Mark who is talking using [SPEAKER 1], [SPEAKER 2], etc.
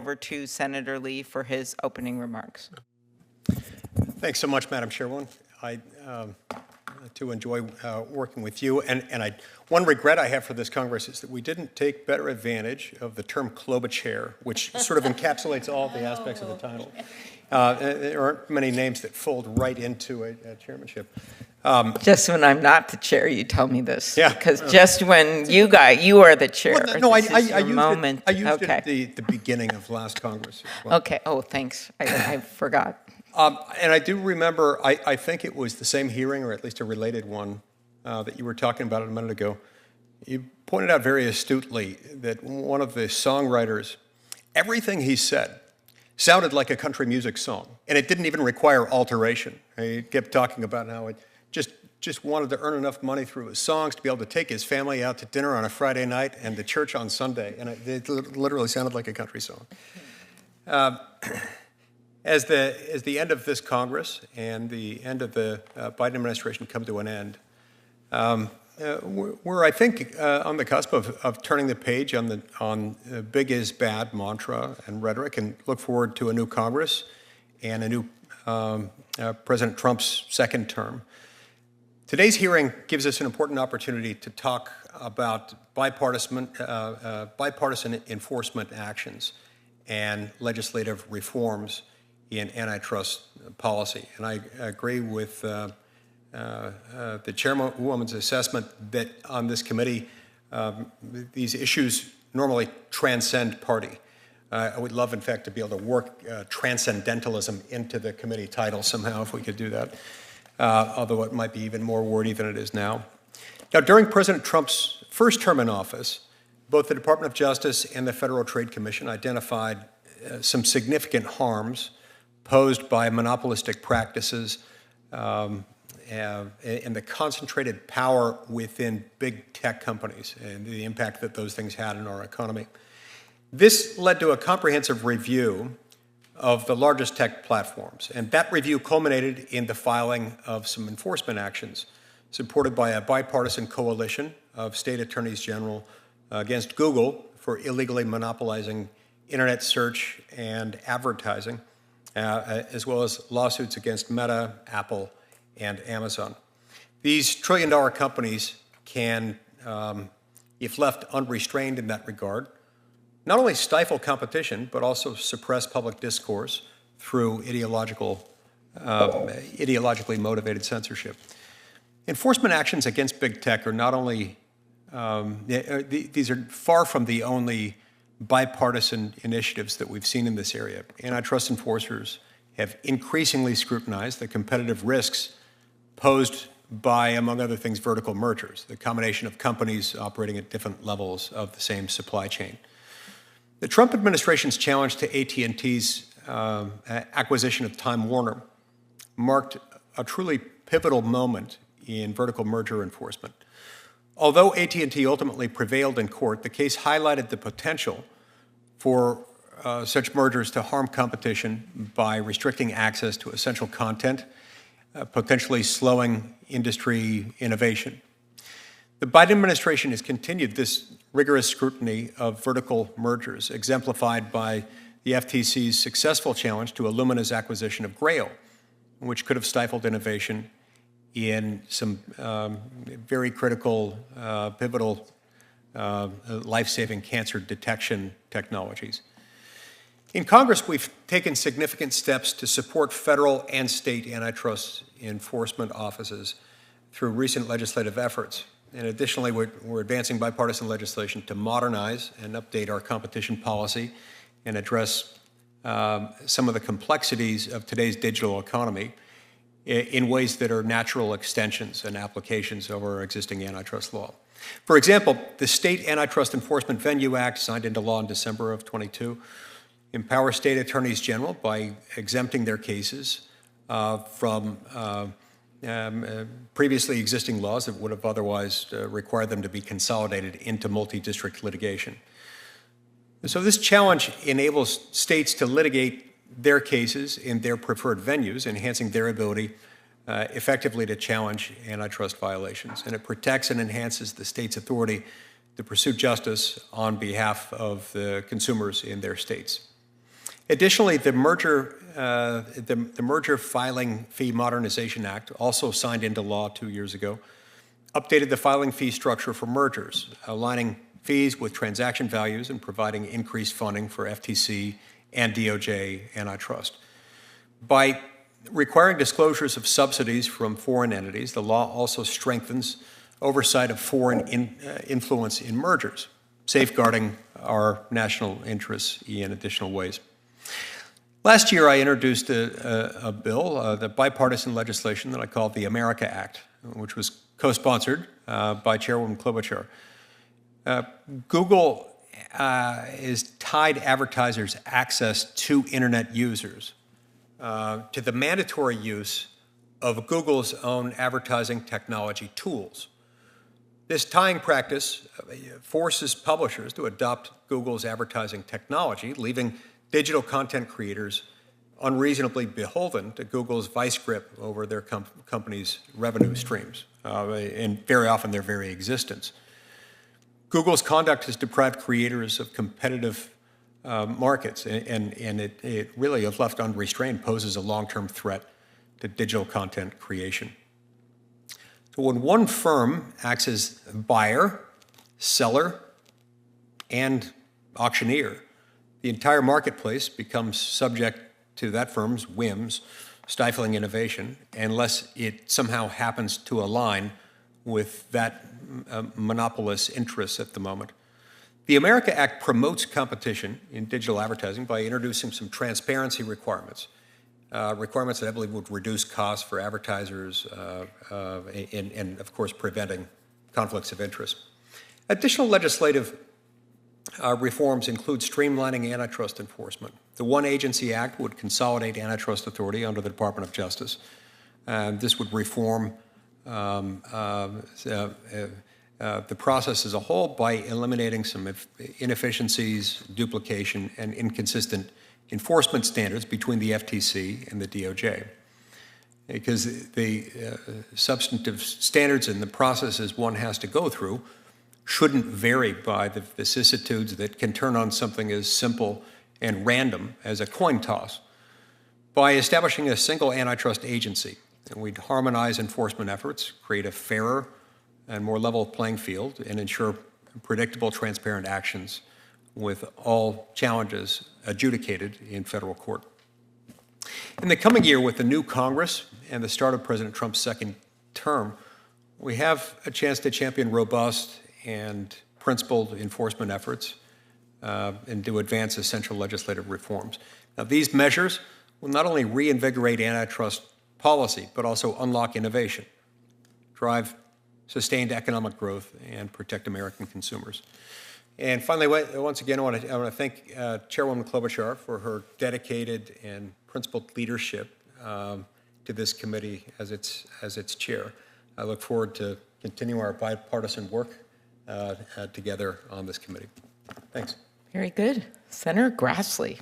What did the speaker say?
[SPEAKER 1] over to Senator Lee for his opening remarks.
[SPEAKER 2] Thanks so much, Madam Chairwoman. I too enjoy working with you. One regret I have for this Congress is that we didn't take better advantage of the term Klobuchar, which sort of encapsulates all the aspects of the title. There aren't many names that fold right into a chairmanship.
[SPEAKER 1] Just when I'm not the chair, you tell me this.
[SPEAKER 2] Yeah.
[SPEAKER 1] Because just when you are the chair.
[SPEAKER 2] Well, no, I used
[SPEAKER 1] Okay.
[SPEAKER 2] it at the beginning of last Congress. Well.
[SPEAKER 1] Okay. Oh, thanks. I forgot.
[SPEAKER 2] And I do remember, I think it was the same hearing, or at least a related one, that you were talking about a minute ago. You pointed out very astutely that one of the songwriters, everything he said sounded like a country music song, and it didn't even require alteration. He kept talking about how it just wanted to earn enough money through his songs to be able to take his family out to dinner on a Friday night and to church on Sunday, and it literally sounded like a country song. As the end of this Congress and the end of the Biden administration come to an end, we're, I think, on the cusp of turning the page on the big is bad mantra and rhetoric, and look forward to a new Congress and a new President Trump's second term. Today's hearing gives us an important opportunity to talk about bipartisan enforcement actions and legislative reforms in antitrust policy. And I agree with the chairwoman's assessment that on this committee, these issues normally transcend party. I would love, in fact, to be able to work transcendentalism into the committee title somehow, if we could do that, although it might be even more wordy than it is now. Now, during President Trump's first term in office, both the Department of Justice and the Federal Trade Commission identified some significant harms posed by monopolistic practices and the concentrated power within big tech companies and the impact that those things had in our economy. This led to a comprehensive review of the largest tech platforms, and that review culminated in the filing of some enforcement actions supported by a bipartisan coalition of state attorneys general against Google for illegally monopolizing internet search and advertising, as well as lawsuits against Meta, Apple, and Amazon. These trillion-dollar companies can, if left unrestrained in that regard, not only stifle competition, but also suppress public discourse through ideologically motivated censorship. Enforcement actions against big tech are not only, these are far from the only bipartisan initiatives that we've seen in this area. Antitrust enforcers have increasingly scrutinized the competitive risks posed by, among other things, vertical mergers, the combination of companies operating at different levels of the same supply chain. The Trump administration's challenge to AT&T's acquisition of Time Warner marked a truly pivotal moment in vertical merger enforcement. Although AT&T ultimately prevailed in court, the case highlighted the potential for such mergers to harm competition by restricting access to essential content, potentially slowing industry innovation. The Biden administration has continued this rigorous scrutiny of vertical mergers, exemplified by the FTC's successful challenge to Illumina's acquisition of Grail, which could have stifled innovation in some very critical, pivotal, life-saving cancer detection technologies. In Congress, we've taken significant steps to support federal and state antitrust enforcement offices through recent legislative efforts. And additionally, we're advancing bipartisan legislation to modernize and update our competition policy and address some of the complexities of today's digital economy in ways that are natural extensions and applications of our existing antitrust law. For example, the State Antitrust Enforcement Venue Act, signed into law in December of 22, empowers state attorneys general by exempting their cases from previously existing laws that would have otherwise required them to be consolidated into multi-district litigation. So this challenge enables states to litigate their cases in their preferred venues, enhancing their ability effectively to challenge antitrust violations. And it protects and enhances the state's authority to pursue justice on behalf of the consumers in their states. Additionally, the Merger Filing Fee Modernization Act, also signed into law 2 years ago, updated the filing fee structure for mergers, aligning fees with transaction values and providing increased funding for FTC and DOJ antitrust. By requiring disclosures of subsidies from foreign entities, the law also strengthens oversight of foreign influence in mergers, safeguarding our national interests in additional ways. Last year, I introduced a bill, the bipartisan legislation that I called the America Act, which was co-sponsored by Chairwoman Klobuchar. Google is tied advertisers' access to internet users to the mandatory use of Google's own advertising technology tools. This tying practice forces publishers to adopt Google's advertising technology, leaving digital content creators unreasonably beholden to Google's vice grip over their company's revenue streams, and very often their very existence. Google's conduct has deprived creators of competitive markets, and it really, if left unrestrained, poses a long-term threat to digital content creation. So when one firm acts as buyer, seller, and auctioneer, the entire marketplace becomes subject to that firm's whims, stifling innovation, unless it somehow happens to align with that monopolist's interests at the moment. The America Act promotes competition in digital advertising by introducing some transparency requirements, requirements that I believe would reduce costs for advertisers and, of course, preventing conflicts of interest. Additional legislative reforms include streamlining antitrust enforcement. The One Agency Act would consolidate antitrust authority under the Department of Justice. This would reform the process as a whole by eliminating some inefficiencies, duplication, and inconsistent enforcement standards between the FTC and the DOJ. Because the substantive standards and the processes one has to go through shouldn't vary by the vicissitudes that can turn on something as simple and random as a coin toss. By establishing a single antitrust agency, we'd harmonize enforcement efforts, create a fairer and more level playing field, and ensure predictable, transparent actions with all challenges adjudicated in federal court. In the coming year, with the new Congress and the start of President Trump's second term, we have a chance to champion robust and principled enforcement efforts and to advance essential legislative reforms. Now, these measures will not only reinvigorate antitrust policy, but also unlock innovation, drive sustained economic growth, and protect American consumers. And finally, once again, I want to thank Chairwoman Klobuchar for her dedicated and principled leadership to this committee as its chair. I look forward to continuing our bipartisan work together on this committee. Thanks.
[SPEAKER 1] Very good. Senator Grassley.